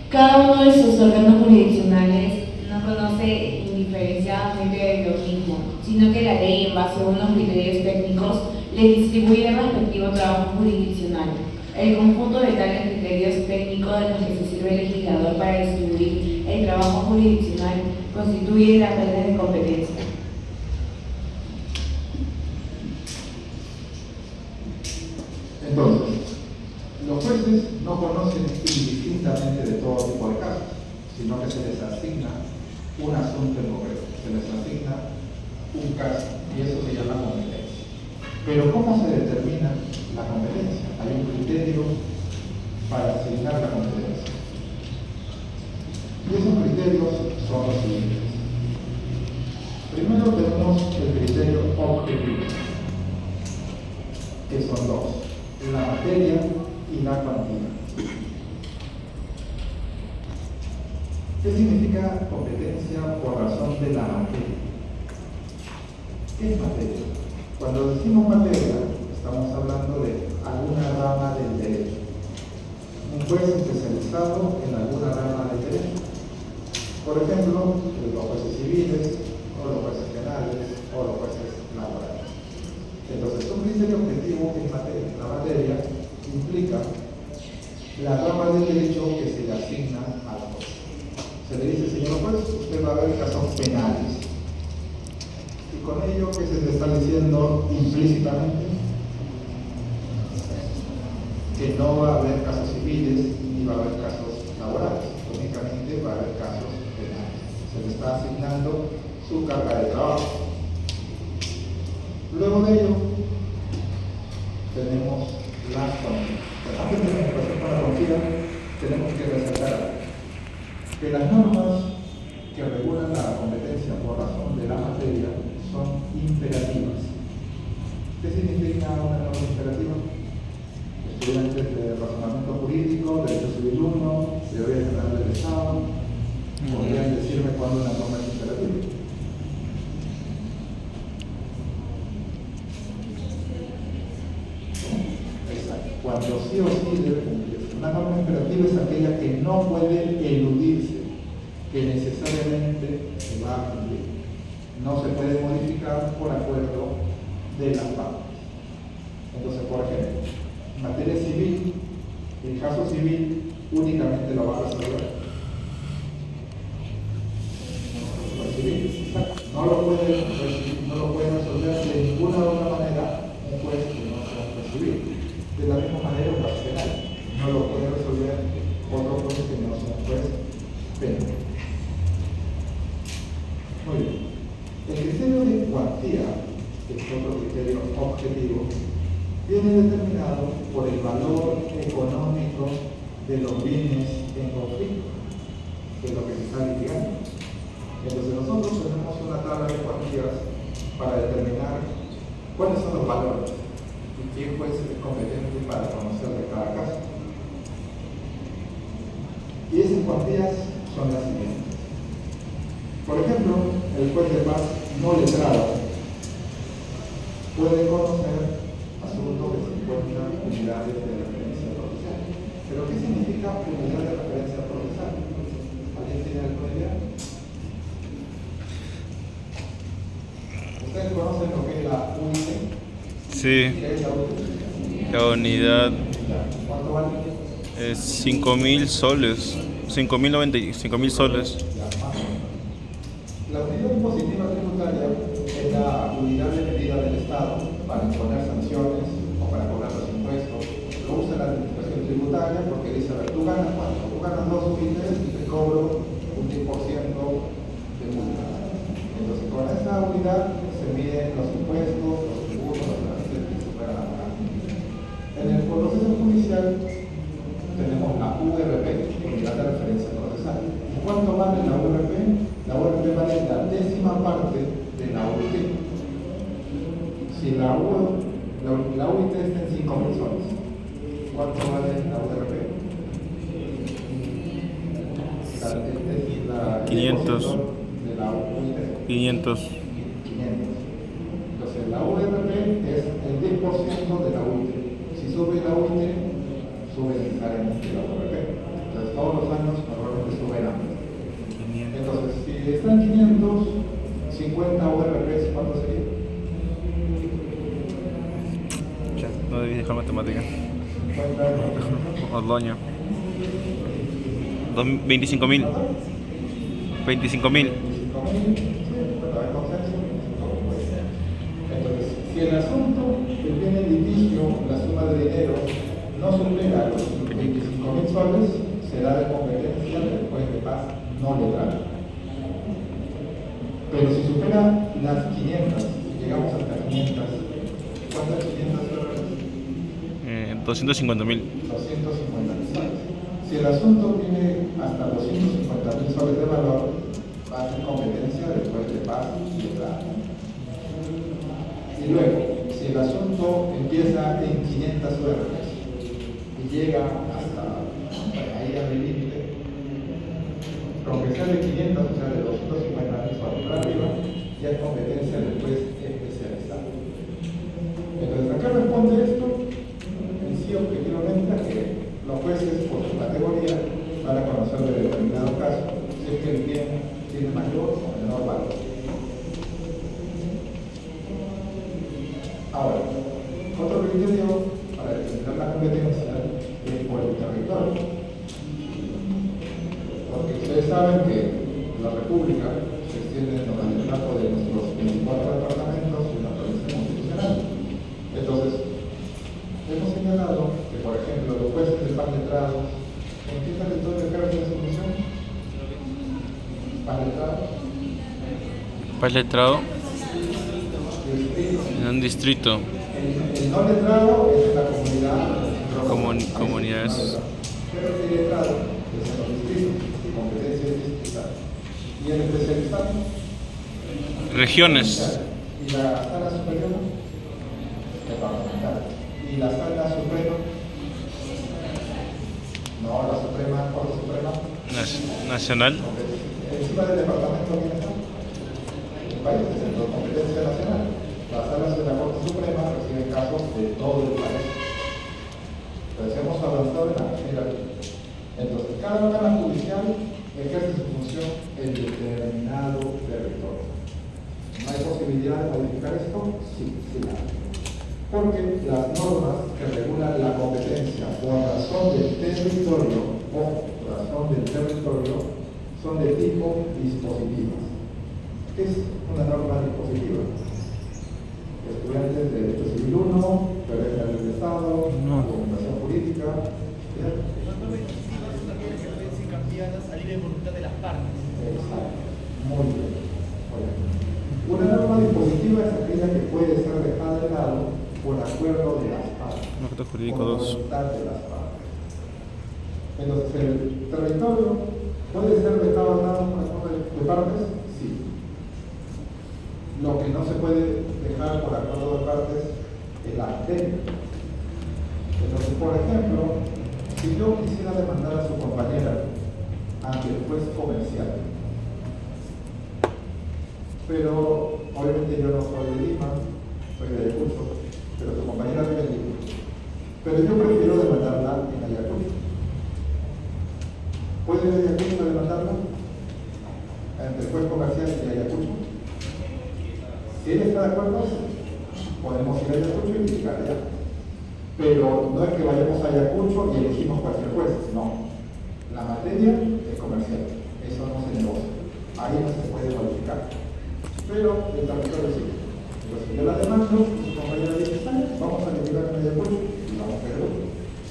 Cada uno de sus órganos jurisdiccionales no conoce indiferenciadamente de lo mismo, sino que la ley, en base a unos criterios técnicos, le distribuye el respectivo trabajo jurisdiccional. El conjunto de tales criterios técnicos de los que se sirve el legislador para distribuir el trabajo jurisdiccional constituye las redes de competencia. Entonces, los jueces no conocen indistintamente de todo tipo de casos, sino que se les asigna un asunto en concreto, se les asigna un caso, y eso se llama competencia. Pero ¿cómo se determina la competencia? Hay un criterio para asignar la competencia. Y esos criterios son los siguientes. Primero tenemos el criterio objetivo, que son dos: la materia y la cuantía. ¿Qué significa competencia por razón de la materia? ¿Qué es materia? Cuando decimos materia, estamos hablando de alguna rama del derecho. Un juez especializado en alguna rama del derecho. Por ejemplo, los jueces civiles, o los jueces penales, o los jueces laborales. Entonces, un criterio objetivo en la materia implica la rama del derecho que se le asigna al juez. Se le dice, señor juez, usted va a ver casos penales. Y con ello, ¿qué se le está diciendo implícitamente? Que no va a haber casos civiles ni va a haber casos laborales, únicamente va a haber casos penales. Se le está asignando su carga de trabajo. Luego de ello, tenemos las cuantías. Antes de empezar con la cuantía, tenemos que resaltar que las normas que regulan la competencia por razón de la materia son imperativas. ¿Qué significa una norma imperativa? Estudiantes de razonamiento jurídico, derecho civil 1, teoría general del Estado, podrían decirme cuándo una norma es imperativa. Exacto. Cuando sí o sí debe cumplirse. Una norma imperativa es aquella que no puede eludirse, que necesariamente se va a cumplir. No se puede modificar por acuerdo de las partes. Entonces, por ejemplo, en materia civil, el caso civil únicamente lo va a resolver el civil. No lo puede resolver de ninguna otra manera un juez que no sea un juez civil. De la misma manera, un caso penal no lo puede resolver otro juez que no sea un juez penal. Muy bien. El criterio de cuantía, que es otro criterio objetivo, viene determinado por el valor económico de los bienes en conflicto, que es lo que se está litigando. Entonces nosotros tenemos una tabla de cuantías para determinar cuáles son los valores y quién juez es competente para conocer de cada caso. Y esas cuantías son las siguientes. Por ejemplo, el juez de paz no letrado puede conocer asuntos de 50 unidades de referencia procesal. ¿Pero qué significa unidad de referencia procesal? ¿Alguien tiene alguna idea? ¿Ustedes conocen lo que es la UIT? Sí, ¿Qué es la UIT? la unidad ¿Cuánto vale? es 5.000 soles, 5.000 soles. La unidad impositiva tributaria es la unidad de medida del Estado para imponer sanciones o para cobrar los impuestos. Lo usa la administración tributaria porque dice, a ver, tú ganas cuánto, tú ganas 2 UITs y te cobro un 10% de multa. Entonces, con esa unidad se miden los impuestos, los tributos, los trámites que se puedan pagar. En el proceso judicial tenemos la URP, unidad de referencia procesal. ¿Cuánto vale la URP? La URP vale la 10ª parte de la UIT. Si la UIT está en 5.000 soles, ¿cuánto vale la URP? La 500. de la UIT. 500. 500. Entonces, la URP es el 10% de la UIT. Si sube la UIT, sube necesariamente la URP. Entonces, todos los años normalmente sube la. Entonces, si están 500, 50 URPs, ¿cuánto sería? Ya, no debí dejar matemática. ¿Cuánto? Ordoño. 25.000. 25.000. Entonces, si el asunto que tiene en litigio, la suma de dinero, no supera los 25.000 soles, será de competencia del juez de paz no legal. Pero si supera las 500, si llegamos hasta 500, ¿cuántas 500 soles? 250.000. 250.000 soles. Si el asunto tiene hasta 250.000 soles de valor, va a ser competencia del juez de paz legal. Y luego, si el asunto empieza en 500 URPs y llega hasta ahí al límite, aunque sea de 500, o sea de 250.000 soles para arriba, ya es competencia del juez especializado. Entonces, ¿a qué responde esto? En sí, objetivamente, a que los jueces, por su categoría, van a conocer de determinado caso si es que el bien tiene mayor o menor valor. Ahora, otro criterio para determinar la competencia es por el territorio. Porque ustedes saben que la República se extiende en el marco de nuestros 24 departamentos y una provincia constitucional. Entonces, hemos señalado que, por ejemplo, los jueces de paz letrados, ¿en qué territorio ejercen su función? ¿Paz letrado? Paz letrado Distrito. en un distrito. El no letrado es la comunidad. Comunidades. Pero el letrado es en los distritos, competencia distrital. Y el especializado. Regiones. Y la sala superior departamental. Y la sala suprema. No, la suprema, Corte Suprema. Nacional. Encima del departamento viene el país, es de competencia nacional. Las salas de la Corte Suprema reciben casos de todo el país. Entonces hemos avanzado en la jerarquía. Entonces, cada órgano judicial ejerce su función en determinado territorio. ¿No hay posibilidad de modificar esto? Sí, sí la hay. Porque las normas que regulan la competencia por razón del territorio son de tipo dispositivas. ¿Qué es una norma dispositiva? Estudiantes de Derecho Civil 1, Derecho del Estado, Documentación Jurídica. A libre voluntad de las partes. Exacto. Muy bien. Una norma dispositiva es aquella que puede ser dejada de lado por acuerdo de las partes. Objeto jurídico por 2. voluntad de las partes. Entonces, ¿el territorio puede ser dejado de lado por acuerdo de partes? Sí. Lo que no se puede dejar por acuerdo de partes es la técnica. Entonces, por ejemplo, si yo quisiera demandar a su compañera ante el juez comercial, pero obviamente yo no soy de Lima, soy de Ayacucho, pero su compañera vive en Lima. Pero yo prefiero demandarla en Ayacucho. ¿Puede ir a Ayacucho a demandarla? Entre el juez comercial y Ayacucho. Si él está de acuerdo, podemos ir a Ayacucho y litigar allá. Pero no es que vayamos a Ayacucho y elegimos cualquier juez, no. La materia es comercial, eso no se negocia. Ahí no se puede modificar. Pero el territorio sí. Entonces yo la demando, su compañera dice, vamos a litigar en Ayacucho y vamos a Ayacucho.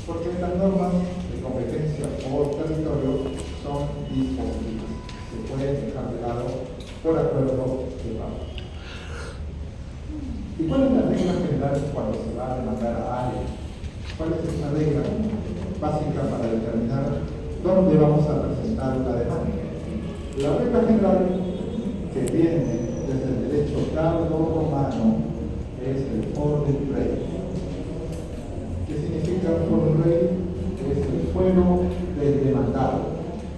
Porque las normas de competencia por territorio son dispositivas. Se pueden dejar de lado por acuerdo de parte. ¿Y cuál es la regla general cuando se va a demandar a alguien? ¿Cuál es esa regla básica para determinar dónde vamos a presentar la demanda? La regla general que viene desde el derecho tardorromano es el forum rei. ¿Qué significa el forum rei? Es el fuero del demandado,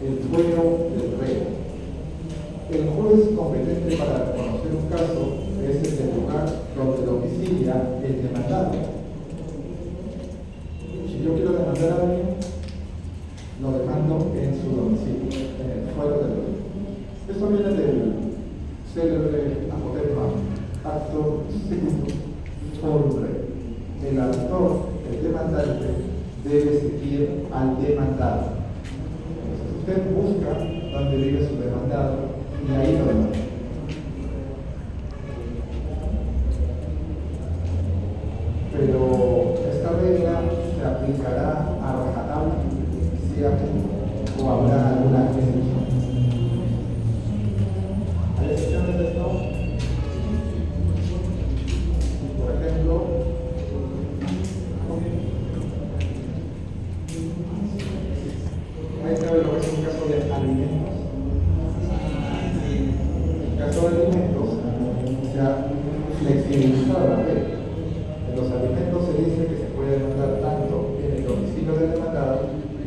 el fuero del rey. El juez competente para conocer un caso es el lugar donde domicilia el demandado. Si yo quiero demandar a alguien, lo demando en su domicilio, en el fuero del rey. Esto viene del célebre apotema, acto segundo, forum rei. El autor, el demandante, debe seguir al demandado. Entonces usted busca dónde vive su demandado y ahí lo demanda. Pero esta regla se aplicará a rajatabla o habrá alguna excepción. ¿Hay excepciones de esto? Por ejemplo, hay que ver lo que es un caso de alimentos. En el caso de alimentos se ha flexibilizado la ley. En los alimentos se dice que se puede demandar tanto en el domicilio del demandado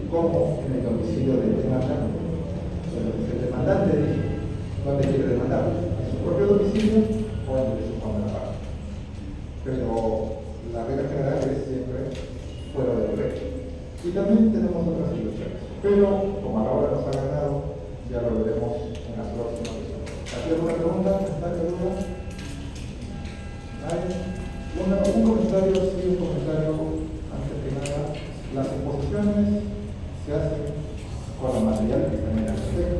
como en el domicilio del demandante. Entonces, el demandante dice dónde quiere demandar, en su propio domicilio o en el de su contraparte. Pero la regla general es siempre fuera del rey. Y también tenemos otras situaciones. Pero, como ahora nos ha ganado, ya lo veremos en las próximas sesiones. ¿Hay alguna pregunta? ¿Está de duda? ¿Hay? Un comentario, sí, un comentario, antes que nada, las exposiciones se hacen con los materiales que están en el arquitecto.